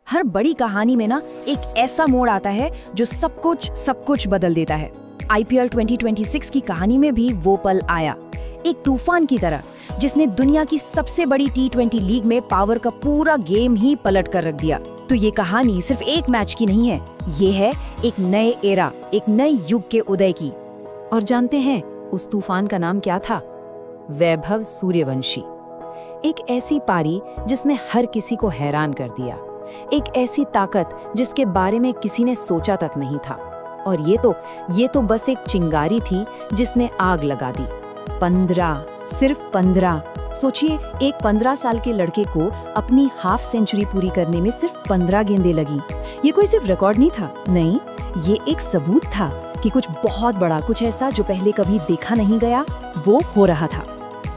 हर बड़ी कहानी में ना एक ऐसा मोड़ आता है जो सब कुछ बदल देता है। आईपीएल 2026 की कहानी में भी वो पल आया, एक तूफान की तरह जिसने दुनिया की सबसे बड़ी T20 लीग में पावर का पूरा गेम ही पलट कर रख दिया। तो ये कहानी सिर्फ एक मैच की नहीं है, ये है एक नए एरा, एक नए युग के उदय की। और जानते हैं उस तूफान का नाम क्या था? वैभव सूर्यवंशी। एक ऐसी पारी जिसमें हर किसी को हैरान कर दिया, एक ऐसी ताकत जिसके बारे में किसी ने सोचा तक नहीं था। और ये तो बस एक चिंगारी थी जिसने आग लगा दी। 15, सिर्फ 15। सोचिए, एक 15 साल के लड़के को अपनी हाफ सेंचुरी पूरी करने में सिर्फ 15 गेंदें लगी। ये कोई सिर्फ रिकॉर्ड नहीं था, नहीं, ये एक सबूत था कि कुछ बहुत बड़ा, कुछ ऐसा जो पहले कभी देखा नहीं गया, वो हो रहा था।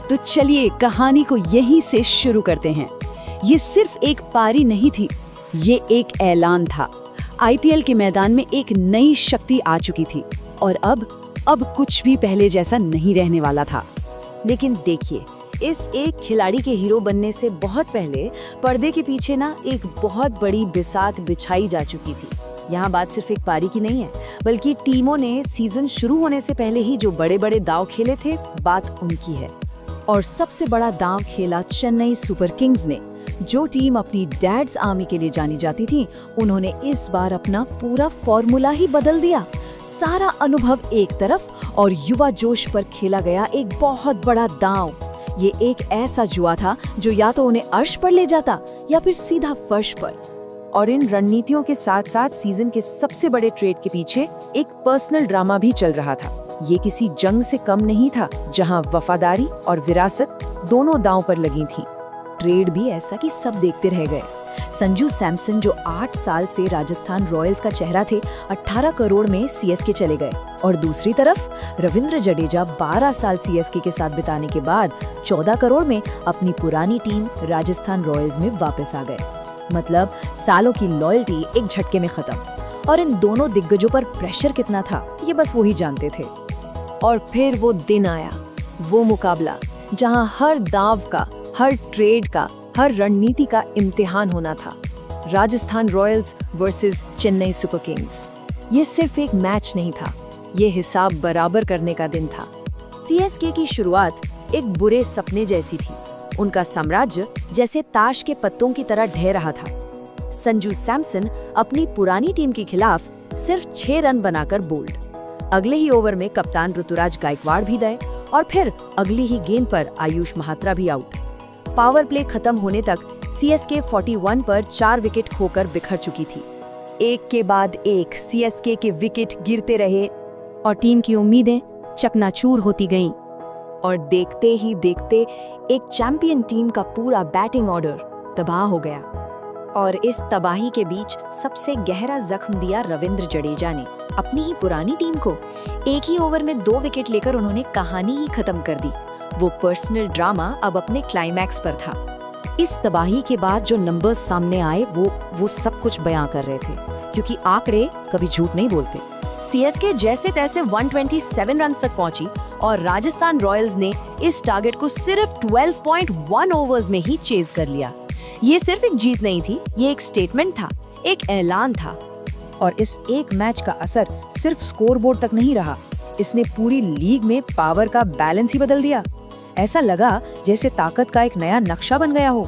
तो चलिए कहानी को यहीं से शुरू करते हैं। ये सिर्फ एक पारी नहीं थी, ये एक ऐलान था। आईपीएल के मैदान में एक नई शक्ति आ चुकी थी और अब कुछ भी पहले जैसा नहीं रहने वाला था। लेकिन देखिए, इस एक खिलाड़ी के हीरो बनने से बहुत पहले पर्दे के पीछे ना एक बहुत बड़ी बिसात बिछाई जा चुकी थी। यहाँ बात सिर्फ एक पारी की नहीं है, बल्कि टीमों ने सीजन शुरू होने से पहले ही जो बड़े बड़े दांव खेले थे, बात उनकी है। और सबसे बड़ा दांव खेला चेन्नई सुपर किंग्स ने। जो टीम अपनी डैड्स आर्मी के लिए जानी जाती थी, उन्होंने इस बार अपना पूरा फॉर्मूला ही बदल दिया। सारा अनुभव एक तरफ और युवा जोश पर खेला गया एक बहुत बड़ा दांव। ये एक ऐसा जुआ था जो या तो उन्हें अर्श पर ले जाता या फिर सीधा फर्श पर। और इन रणनीतियों के साथ साथ सीजन के सबसे बड़े ट्रेड के पीछे एक पर्सनल ड्रामा भी चल रहा था। ये किसी जंग से कम नहीं था, जहां वफादारी और विरासत दोनों दांव पर लगी थी। ट्रेड भी ऐसा कि सब देखते रह गए। संजू सैमसन, जो 8 साल से राजस्थान रॉयल्स का चेहरा थे, 18 करोड़ में सीएसके चले गए। और दूसरी तरफ रविंद्र जडेजा 12 साल सीएसके के साथ बिताने के बाद 14 करोड़ में अपनी पुरानी टीम राजस्थान रॉयल्स में वापस आ गए। मतलब सालों की लॉयल्टी एक झटके में खत्म। और इन दोनों दिग्गजों पर प्रेशर कितना था, ये बस वो ही जानते थे। और फिर वो दिन आया, वो मुकाबला जहां हर दांव का, हर ट्रेड का, हर रणनीति का इम्तिहान होना था। Rajasthan Royals versus Chennai super Kings. ये सिर्फ एक मैच नहीं था, ये हिसाब बराबर करने का दिन था। सीएसके की शुरुआत एक बुरे सपने जैसी थी। उनका साम्राज्य जैसे ताश के पत्तों की तरह ढह रहा था। संजू सैमसन अपनी पुरानी टीम के खिलाफ सिर्फ 6 रन बनाकर बोल्ड। अगले ही ओवर में कप्तान ऋतुराज गायकवाड़ भी गए और फिर अगली ही गेंद पर आयुष महात्रा भी आउट। पावर प्ले खत्म होने तक सीएसके 41 पर 4 विकेट खोकर बिखर चुकी थी। एक के बाद एक सीएसके के विकेट गिरते रहे और टीम की उम्मीदें चकनाचूर होती गईं। और देखते ही देखते एक चैंपियन टीम का पूरा बैटिंग ऑर्डर तबाह हो गया। और इस तबाही के बीच सबसे गहरा जख्म दिया रविंद्र जडेजा ने अपनी ही पुरानी टीम को। एक ही ओवर में 2 विकेट लेकर उन्होंने कहानी ही खत्म कर दी। वो पर्सनल ड्रामा अब अपने क्लाइमैक्स पर था। इस तबाही के बाद जो नंबर्स सामने आए, वो सब कुछ बयां कर रहे थे, क्योंकि आंकड़े कभी झूठ नहीं बोलते। सीएसके जैसे तैसे 127 रन तक पहुंची और राजस्थान रॉयल्स ने इस टारगेट को सिर्फ 12.1 ओवर्स में ही चेज कर लिया। ये सिर्फ एक जीत नहीं थी, ये एक स्टेटमेंट था, एक ऐलान था। और इस एक मैच का असर सिर्फ स्कोरबोर्ड तक नहीं रहा, इसने पूरी लीग में पावर का बैलेंस ही बदल दिया। ऐसा लगा जैसे ताकत का एक नया नक्शा बन गया हो।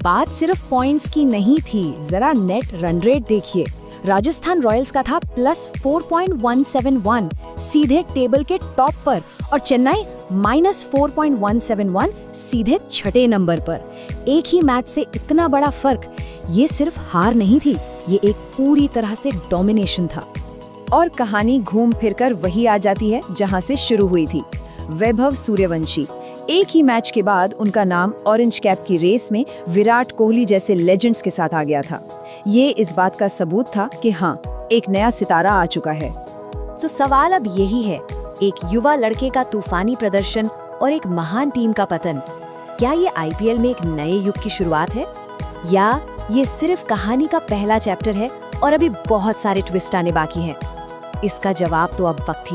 बात सिर्फ पॉइंट्स की नहीं थी, जरा नेट रन रेट देखिए। राजस्थान रॉयल्स का था +4.171, सीधे टेबल के टॉप पर, और चेन्नई -4.171, सीधे 6ठे नंबर पर। एक ही मैच से इतना बड़ा फर्क, ये सिर्फ हार नहीं थी, ये एक पूरी तरह से डोमिनेशन था। और कहानी घूम फिरकर वही आ जाती है जहां से शुरू हुई थी। वैभव सूर्यवंशी। एक ही मैच के बाद उनका नाम ऑरेंज कैप की रेस में विराट कोहली जैसे लेजेंड्स के साथ आ गया था। ये इस बात का सबूत था कि हाँ, एक नया सितारा आ चुका है। तो सवाल अब यही है, एक युवा लड़के का तूफानी प्रदर्शन और एक महान टीम का पतन, क्या ये आईपीएल में एक नए युग की शुरुआत है, या ये सिर्फ कहानी का पहला चैप्टर है और अभी बहुत सारे ट्विस्ट आने बाकी हैं? इसका जवाब तो अब वक्त ही